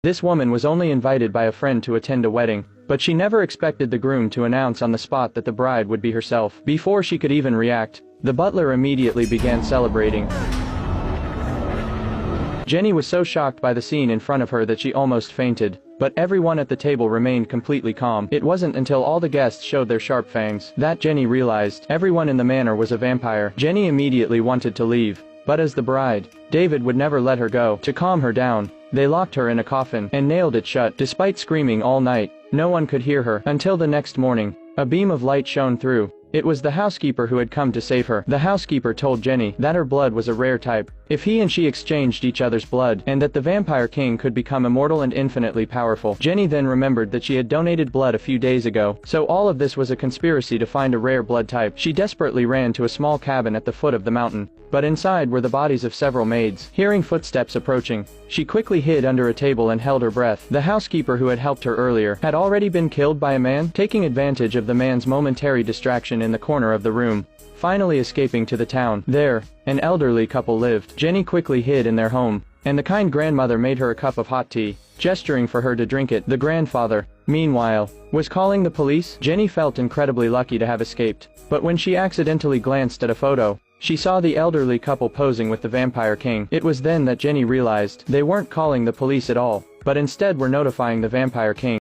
This woman was only invited by a friend to attend a wedding, but she never expected the groom to announce on the spot that the bride would be herself. Before she could even react, the butler immediately began celebrating. Jenny was so shocked by the scene in front of her that she almost fainted, but everyone at the table remained completely calm. It wasn't until all the guests showed their sharp fangs that Jenny realized everyone in the manor was a vampire. Jenny immediately wanted to leave, but as the bride, David would never let her go. To calm her down, they locked her in a coffin and nailed it shut. Despite screaming all night, no one could hear her until the next morning. A beam of light shone through. It was the housekeeper who had come to save her. The housekeeper told Jenny that her blood was a rare type, if he and she exchanged each other's blood, and that the Vampire King could become immortal and infinitely powerful. Jenny then remembered that she had donated blood a few days ago, so all of this was a conspiracy to find a rare blood type. She desperately ran to a small cabin at the foot of the mountain, but inside were the bodies of several maids. Hearing footsteps approaching, she quickly hid under a table and held her breath. The housekeeper who had helped her earlier had already been killed by a man. Taking advantage of the man's momentary distraction in the corner of the room, finally escaping to the town. There, an elderly couple lived. Jenny quickly hid in their home, and the kind grandmother made her a cup of hot tea, gesturing for her to drink it. The grandfather, meanwhile, was calling the police. Jenny felt incredibly lucky to have escaped, but when she accidentally glanced at a photo, she saw the elderly couple posing with the Vampire King. It was then that Jenny realized they weren't calling the police at all, but instead were notifying the Vampire King.